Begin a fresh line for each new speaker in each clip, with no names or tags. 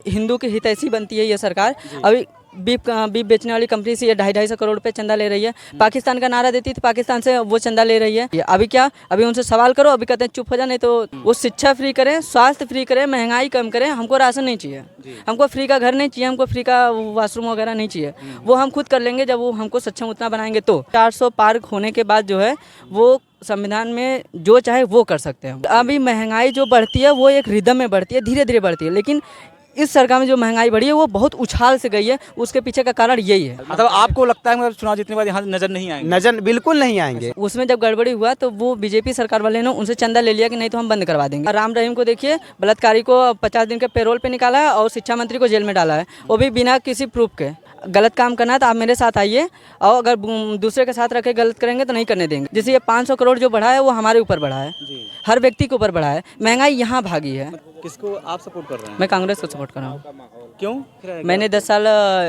हिंदू की हितैषी बनती है ये सरकार। अभी बीफ बेचने वाली कंपनी से ये 250 करोड़ रुपए चंदा ले रही है। पाकिस्तान का नारा देती थी, पाकिस्तान से वो चंदा ले रही है। अभी क्या, अभी उनसे सवाल करो, अभी कहते हैं चुप हो जा, नहीं तो वो शिक्षा फ्री करें, स्वास्थ्य फ्री करें, महंगाई कम करें, हमको राशन नहीं चाहिए, हमको फ्री का घर नहीं चाहिए, हमको फ्री का वॉशरूम वगैरह नहीं चाहिए। वो हम खुद कर लेंगे जब वो हमको सक्षम उतना बनाएंगे। तो 400 पार होने के बाद जो है वो संविधान में जो चाहे वो कर सकते हैं। अभी महंगाई जो बढ़ती है वो एक रिदम में बढ़ती है, धीरे धीरे बढ़ती है, लेकिन इस सरकार में जो महंगाई बढ़ी है वो बहुत उछाल से गई है। उसके पीछे का कारण यही है।
मतलब आपको लगता है मतलब चुनाव जीतने के बाद यहाँ नजर नहीं आएंगे?
नजर बिल्कुल नहीं आएंगे।
उसमें जब गड़बड़ी हुआ तो वो बीजेपी सरकार वाले ने उनसे चंदा ले लिया कि नहीं तो हम बंद करवा देंगे। राम रहीम को देखिए, बलात्कारी को 50 दिन के पैरोल पे निकाला है और शिक्षा मंत्री को जेल में डाला है, वो भी बिना किसी प्रूफ के। गलत काम करना है तो आप मेरे साथ आइए, और अगर दूसरे के साथ रखे गलत करेंगे तो नहीं करने देंगे। जैसे ये 500 करोड़ जो बढ़ा है वो हमारे ऊपर बढ़ा है, हर व्यक्ति के ऊपर बढ़ा है। महंगाई यहाँ भागी है।
किसको आप सपोर्ट कर रहे हैं?
मैं कांग्रेस को सपोर्ट कर रहा हूँ।
क्यों?
मैंने 10 साल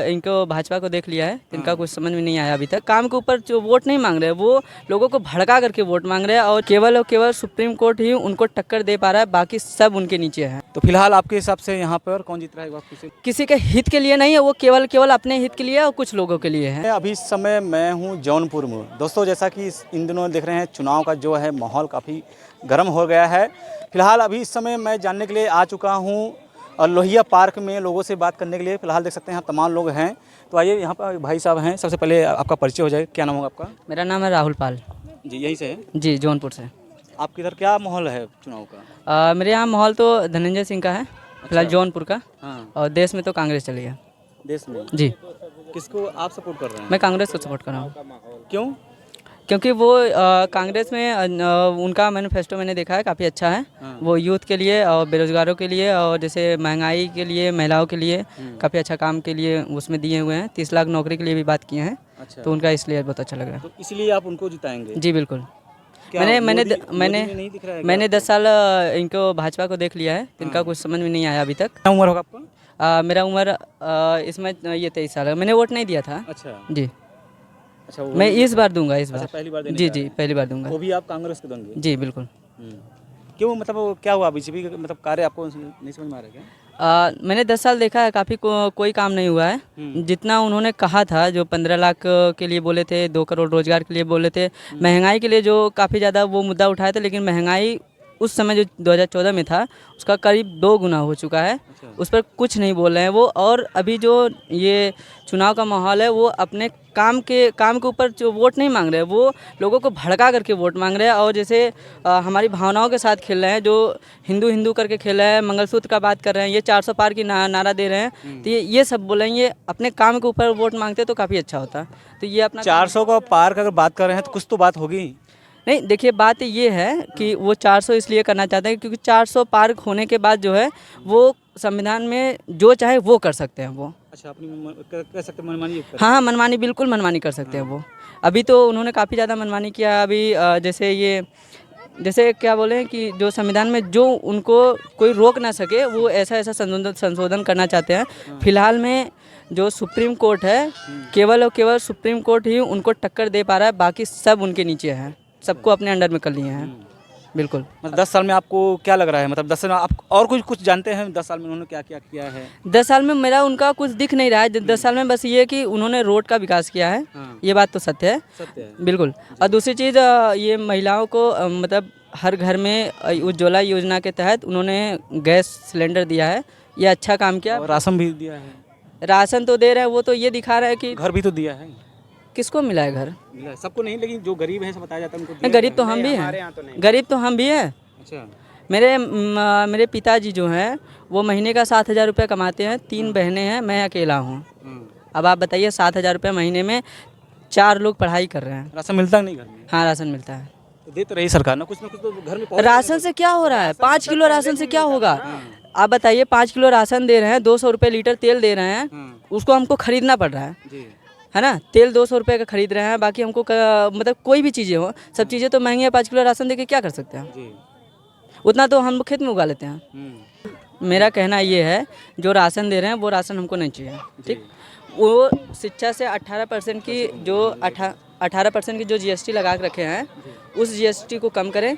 इनको भाजपा को देख लिया है, इनका कुछ समझ में नहीं आया अभी तक। काम के ऊपर जो वोट नहीं मांग रहे, वो लोगों को भड़का करके वोट मांग रहे हैं, और केवल सुप्रीम कोर्ट ही उनको टक्कर दे पा रहा है, बाकी सब उनके नीचे है।
तो फिलहाल आपके हिसाब से यहाँ पर कौन जीत रहा है?
किसी के हित के लिए नहीं है, वो केवल अपने हित के लिए और कुछ लोगों के लिए है।
अभी इस समय मैं हूँ जौनपुर में। दोस्तों, जैसा कि इन दिनों देख रहे हैं, चुनाव का जो है माहौल काफ़ी गर्म हो गया है। फिलहाल अभी इस समय मैं जानने के लिए आ चुका हूँ और लोहिया पार्क में लोगों से बात करने के लिए। फिलहाल देख सकते हैं यहाँ तमाम लोग हैं। तो आइए, यहाँ पर भाई साहब हैं। सबसे पहले आपका परिचय हो जाए, क्या नाम होगा आपका?
मेरा नाम है राहुल पाल।
जी, यहीं से है?
जी, जौनपुर से।
आपके इधर क्या माहौल है चुनाव का?
मेरे यहाँ माहौल तो धनंजय सिंह का है फिलहाल, जौनपुर का।
हाँ।
और देश में तो कांग्रेस चली है।
देश में?
जी।
किसको आप सपोर्ट कर रहे हैं?
मैं कांग्रेस को सपोर्ट कर रहा हूँ।
क्यों?
क्योंकि वो कांग्रेस में उनका मैनिफेस्टो मैंने देखा है, काफ़ी अच्छा है।
हाँ।
वो यूथ के लिए और बेरोजगारों के लिए और जैसे महंगाई के लिए, महिलाओं के लिए काफ़ी अच्छा काम के लिए उसमें दिए हुए हैं। 30 लाख नौकरी के लिए भी बात किए हैं।
अच्छा।
तो उनका इसलिए बहुत अच्छा लग रहा है।
तो इसलिए आप उनको जिताएंगे?
जी बिल्कुल।
क्या
मैंने
नहीं दिख रहा है?
मैंने 10 साल इनको भाजपा को देख लिया है, इनका कुछ समझ में नहीं आया अभी तक।
क्या उम्र होगा आपका?
मेरा उम्र इसमें ये 23 साल है। मैंने वोट नहीं दिया था।
अच्छा।
जी।
अच्छा,
मैं इस बार दूंगा, इस बार।
अच्छा, पहली बार देने
जी
जा रहे हैं।
पहली बार दूंगा।
वो भी आप कांग्रेस को देंगे?
जी बिल्कुल।
क्यों, मतलब वो क्या हुआ बीजेपी का मतलब कार्य आपको नहीं समझ में आ रहा है क्या?
मैंने 10 साल देखा है, काफ़ी कोई काम नहीं हुआ है। जितना उन्होंने कहा था, जो 15 लाख के लिए बोले थे, 2 करोड़ रोजगार के लिए बोले थे, महंगाई के लिए जो काफ़ी ज़्यादा वो मुद्दा उठाए थे, लेकिन महंगाई उस समय जो 2014 में था उसका करीब 2 गुना हो चुका है। उस पर कुछ नहीं बोल रहे हैं वो। और अभी जो ये चुनाव का माहौल है, वो अपने काम के ऊपर जो वोट नहीं मांग रहे हैं, वो लोगों को भड़का करके वोट मांग रहे हैं। और जैसे हमारी भावनाओं के साथ खेल रहे हैं, जो हिंदू करके खेल रहे हैं, मंगलसूत्र का बात कर रहे हैं, ये 400 पार की नारा दे रहे हैं। तो ये सब बोल रहे हैं, ये अपने काम के ऊपर वोट मांगते तो काफ़ी अच्छा होता। तो ये अपना
400 का पार का अगर बात कर रहे हैं तो कुछ तो बात होगी।
नहीं, देखिए बात ये है कि वो 400 इसलिए करना चाहते हैं क्योंकि 400 पार होने के बाद जो है वो संविधान में जो चाहे वो कर सकते हैं वो।
अच्छा, अपनी कह सकते मनमानी?
हाँ, मनमानी, बिल्कुल मनमानी कर सकते हैं वो। अभी तो उन्होंने काफ़ी ज़्यादा मनमानी किया। अभी जैसे क्या बोले कि जो संविधान में जो उनको कोई रोक ना सके, वो ऐसा संशोधन करना चाहते हैं। फिलहाल में जो सुप्रीम कोर्ट है, केवल सुप्रीम कोर्ट ही उनको टक्कर दे पा रहा है, बाकी सब उनके नीचे हैं, सबको अपने अंडर में कर लिए हैं। बिल्कुल।
मतलब 10 साल में आपको क्या लग रहा है? मतलब 10 साल में आप और कुछ जानते हैं 10 साल में उन्होंने क्या क्या किया है?
10 साल में मेरा उनका कुछ दिख नहीं रहा है। 10 साल में बस ये कि उन्होंने रोड का विकास किया है।
हाँ।
ये बात तो सत्य है।
सत्य है।
बिल्कुल। और दूसरी चीज़, ये महिलाओं को मतलब हर घर में उज्ज्वला योजना के तहत उन्होंने गैस सिलेंडर दिया है। ये अच्छा काम किया।
और राशन भी दिया है?
राशन तो दे रहे हैं, वो तो ये दिखा रहा है कि
घर भी तो दिया है।
किसको मिला है घर?
मिला है सबको नहीं, लेकिन जो गरीब है सब बताया जाता है उनको दिया
गरीब तो
है।
हम भी हैं, गरीब तो हम भी हैं।
अच्छा।
मेरे पिताजी जो हैं वो महीने का 7,000 रुपये कमाते हैं। 3 बहनें हैं, मैं अकेला हूँ। अब आप बताइए, 7,000 रुपये महीने में 4 लोग पढ़ाई कर रहे हैं।
राशन मिलता नहीं घर में?
हाँ, राशन मिलता है।
तो दे तो रही सरकार ना, कुछ तो घर में।
राशन से क्या हो रहा है? 5 किलो राशन से क्या होगा? आप बताइए, 5 किलो राशन दे रहे हैं, 200 रुपये लीटर तेल दे रहे हैं, उसको हमको खरीदना पड़ रहा है। है ना? तेल 200 रुपये का खरीद रहे हैं, बाकी हमको मतलब कोई भी चीज़ें हो, सब चीज़ें तो महंगी है। 5 किलो राशन दे के क्या कर सकते हैं? उतना तो हम खेत में उगा लेते हैं। मेरा कहना ये है, जो राशन दे रहे हैं वो राशन हमको नहीं चाहिए। ठीक, वो शिक्षा से 18% की जो 18% की जो GST लगा के रखे हैं, उस GST को कम करें।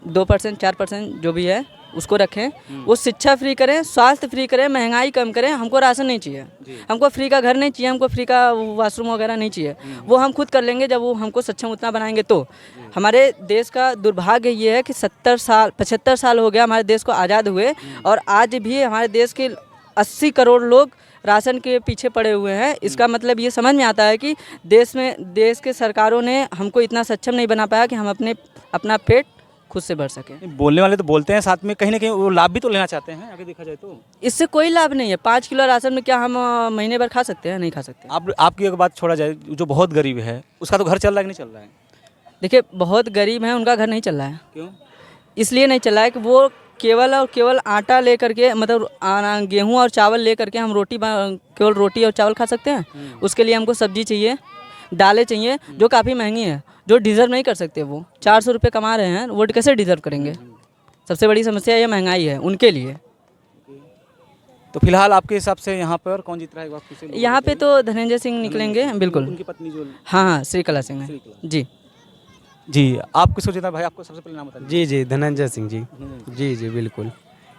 2%, 4% जो भी है उसको रखें, वो शिक्षा फ्री करें, स्वास्थ्य फ्री करें, महंगाई कम करें। हमको राशन नहीं चाहिए, हमको फ्री का घर नहीं चाहिए, हमको फ्री का वॉशरूम वगैरह नहीं चाहिए। वो हम खुद कर लेंगे जब वो हमको सक्षम उतना बनाएंगे तो। हमारे देश का दुर्भाग्य ये है कि 75 साल हो गया हमारे देश को आज़ाद हुए, और आज भी हमारे देश के 80 करोड़ लोग राशन के पीछे पड़े हुए हैं। इसका मतलब ये समझ में आता है कि देश के सरकारों ने हमको इतना सक्षम नहीं बना पाया कि हम अपना पेट खुद से भर सकें।
बोलने वाले तो बोलते हैं, साथ में कहीं ना कहीं वो लाभ भी तो लेना चाहते हैं आगे देखा जाए तो।
इससे कोई लाभ नहीं है। 5 किलो राशन में क्या हम महीने भर खा सकते हैं? नहीं खा सकते।
आपकी एक बात छोड़ा जाए, जो बहुत गरीब है उसका तो घर चल रहा है कि नहीं चल रहा है?
देखिए, बहुत गरीब है, उनका घर नहीं चल रहा है।
क्यों?
इसलिए नहीं चल रहा है कि वो केवल और केवल आटा ले करके, मतलब गेहूँ और चावल ले करके हम केवल रोटी और चावल खा सकते हैं। उसके लिए हमको सब्जी चाहिए, दालें चाहिए, जो काफ़ी महंगी है, जो डिज़र्व नहीं कर सकते। वो 400 रुपये कमा रहे हैं, वो कैसे डिज़र्व करेंगे? सबसे बड़ी समस्या ये महंगाई है उनके लिए।
तो फिलहाल आपके हिसाब से यहाँ पर कौन जीत रहा है? फिर से
यहाँ पे तो धनंजय सिंह निकलेंगे, बिल्कुल।
उनकी पत्नी जो
हाँ, श्रीकला सिंह है जी।
जी, आप किसको जीता भाई? आपको सबसे पहले नाम बताइए।
जी धनंजय सिंह जी। जी बिल्कुल।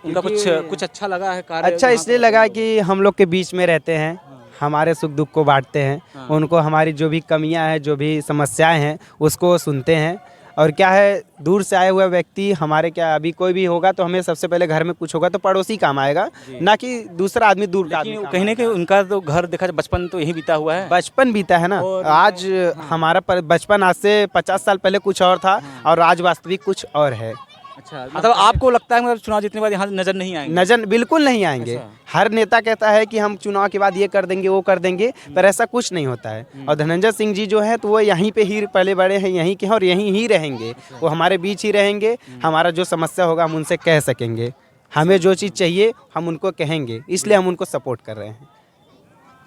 उनका कुछ अच्छा लगा है कार्य?
अच्छा इसलिए लगा कि हम लोग के बीच में रहते हैं, हमारे सुख दुख को बांटते हैं, उनको हमारी जो भी कमियां हैं, जो भी समस्याएं हैं, उसको सुनते हैं। और क्या है, दूर से आए हुए व्यक्ति हमारे, क्या अभी कोई भी होगा तो हमें सबसे पहले घर में कुछ होगा तो पड़ोसी काम आएगा, ना कि दूसरा आदमी दूर का आदमी।
कहीं ना कहीं उनका तो घर देखा जाए, बचपन तो यही बीता हुआ है।
बचपन बीता है ना। आज हमारा बचपन आज से 50 साल पहले कुछ और था, और आज वास्तविक कुछ और है।
अच्छा, मतलब आपको लगता है मतलब चुनाव जीतने के बाद यहाँ नजर नहीं आएंगे?
नजर बिल्कुल नहीं आएंगे। हर नेता कहता है कि हम चुनाव के बाद ये कर देंगे, वो कर देंगे, पर ऐसा कुछ नहीं होता है। और धनंजय सिंह जी जो है तो वो यहीं पे ही पले बड़े हैं, यहीं के हैं और यहीं ही रहेंगे। वो हमारे बीच ही रहेंगे। हमारा जो समस्या होगा हम उनसे कह सकेंगे, हमें जो चीज़ चाहिए हम उनको कहेंगे, इसलिए हम उनको सपोर्ट कर रहे हैं।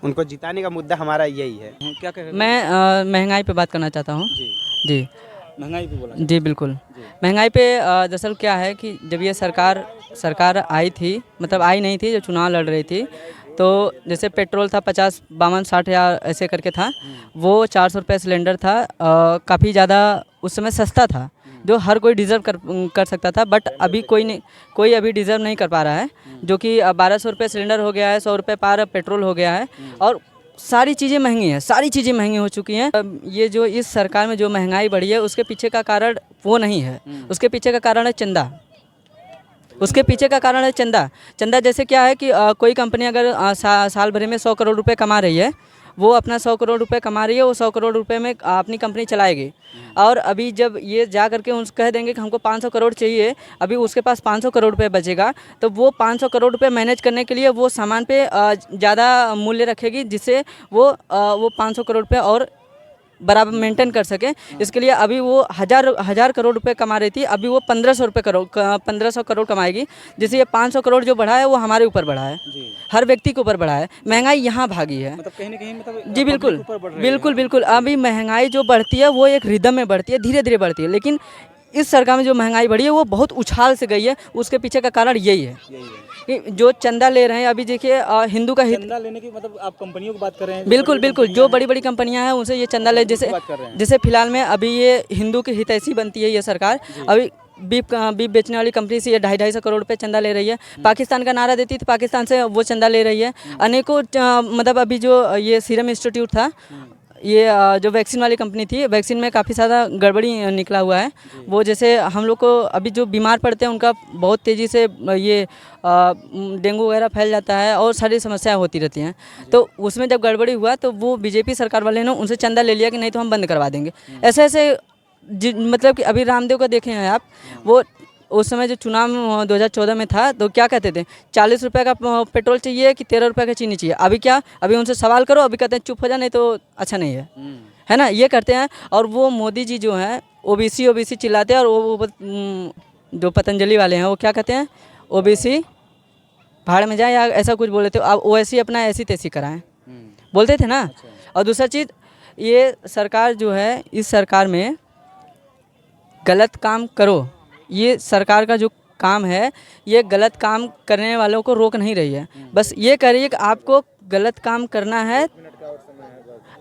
उनको जिताने का मुद्दा हमारा यही है।
क्या कह रहे हैं?
मैं महंगाई पे बात करना चाहता हूँ जी।
महंगाई पे बोला
जी बिल्कुल। महंगाई पे दरअसल क्या है कि जब ये सरकार आई थी, मतलब आई नहीं थी, जो चुनाव लड़ रही थी, तो जैसे पेट्रोल था 50, 52, 60 हज़ार ऐसे करके था, वो 400 रुपये सिलेंडर था। काफ़ी ज़्यादा उस समय सस्ता था, जो हर कोई डिज़र्व कर सकता था। बट अभी कोई अभी डिज़र्व नहीं कर पा रहा है, जो कि 1200 रुपये सिलेंडर हो गया है, 100 रुपये पार पेट्रोल हो गया है, और सारी चीज़ें महंगी हैं, सारी चीज़ें महंगी हो चुकी हैं। ये जो इस सरकार में जो महंगाई बढ़ी है, उसके पीछे का कारण वो नहीं है, उसके पीछे का कारण है चंदा। उसके पीछे का कारण है चंदा। जैसे क्या है कि कोई कंपनी अगर साल भर में 100 करोड़ रुपए कमा रही है, वो अपना 100 करोड़ रुपए कमा रही है, वो 100 करोड़ रुपए में अपनी कंपनी चलाएगी। और अभी जब ये जा करके उनको कह देंगे कि हमको 500 करोड़ चाहिए, अभी उसके पास 500 करोड़ रुपए बचेगा, तो वो 500 करोड़ रुपए मैनेज करने के लिए वो सामान पे ज़्यादा मूल्य रखेगी, जिससे वो 500 करोड़ रुपए और बराबर मेंटेन कर सके। इसके लिए अभी वो हज़ार करोड़ रुपए कमा रही थी, अभी वो 1500 करोड़ कमाएगी, जिससे ये 500 करोड़ जो बढ़ा है वो हमारे ऊपर बढ़ा है, हर व्यक्ति के ऊपर बढ़ा है। महंगाई यहाँ भागी है,
मतलब कहीं ना कहीं मतलब
जी बिल्कुल। अभी महंगाई जो बढ़ती है वो एक रिदम में बढ़ती है, धीरे धीरे बढ़ती है। लेकिन इस सरकार में जो महंगाई बढ़ी है वो बहुत उछाल से गई है। उसके पीछे का कारण यही है कि जो चंदा ले रहे हैं। अभी देखिए, हिंदू का हित,
चंदा लेने की मतलब आप कंपनियों की बात कर रहे हैं?
बिल्कुल जो बड़ी बड़ी कंपनियां हैं उनसे ये चंदा ले, जैसे फिलहाल में अभी ये हिंदू की हितैषी बनती है ये सरकार। अभी बीफ बेचने वाली कंपनी से ये 250 करोड़ रुपए चंदा ले रही है। पाकिस्तान का नारा देती थी, पाकिस्तान से वो चंदा ले रही है। अनेकों मतलब अभी जो ये सीरम इंस्टीट्यूट था, ये जो वैक्सीन वाली कंपनी थी, वैक्सीन में काफ़ी ज़्यादा गड़बड़ी निकला हुआ है। वो जैसे हम लोग को अभी जो बीमार पड़ते हैं उनका बहुत तेज़ी से ये डेंगू वगैरह फैल जाता है और सारी समस्याएं होती रहती हैं। तो उसमें जब गड़बड़ी हुआ तो वो बीजेपी सरकार वाले ने उनसे चंदा ले लिया कि नहीं तो हम बंद करवा देंगे। ऐसे मतलब कि अभी रामदेव का देखे हैं आप, वो उस समय जो चुनाव 2014 में था तो क्या कहते थे, 40 रुपये का पेट्रोल चाहिए कि 13 रुपये का चीनी चाहिए। अभी उनसे सवाल करो, अभी कहते हैं चुप हो जा, नहीं तो अच्छा नहीं है ना, ये करते हैं। और वो मोदी जी जो हैं ओबीसी चिल्लाते हैं, और वो जो पतंजलि वाले हैं वो क्या कहते हैं, ओबीसी भाड़ में जाए या ऐसा कुछ बोले थे। अब ओवैसी अपना ऐसी तैसी कराएं बोलते थे ना। और दूसरा चीज़, ये सरकार जो है, इस सरकार में गलत काम करो, ये सरकार का जो काम है, ये गलत काम करने वालों को रोक नहीं रही है। बस ये कह रही है कि आपको गलत काम करना है,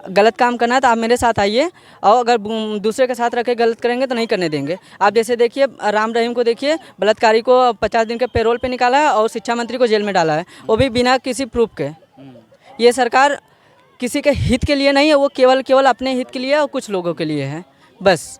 गलत काम करना है तो आप मेरे साथ आइए, और अगर दूसरे के साथ रख के गलत करेंगे तो नहीं करने देंगे। आप जैसे देखिए राम रहीम को देखिए, बलात्कारी को 50 दिन के पैरोल पे निकाला है और शिक्षा मंत्री को जेल में डाला है, वो भी बिना किसी प्रूफ के। ये सरकार किसी के हित के लिए नहीं है, वो केवल अपने हित के लिए और कुछ लोगों के लिए है बस।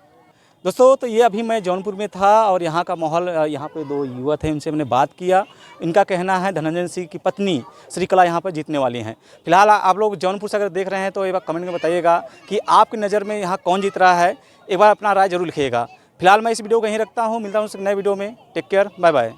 दोस्तों तो ये अभी मैं जौनपुर में था और यहाँ का माहौल, यहाँ पे दो युवा थे, उनसे मैंने बात किया। इनका कहना है धनंजय सिंह की पत्नी श्रीकला यहाँ पर जीतने वाली हैं। फिलहाल आप लोग जौनपुर से अगर देख रहे हैं तो एक बार कमेंट में बताइएगा कि आपकी नज़र में यहाँ कौन जीत रहा है, एक बार अपना राय जरूर लिखिएगा। फिलहाल मैं इस वीडियो को यहीं रखता हूँ, मिलता हूँ नए वीडियो में। Take care, bye bye.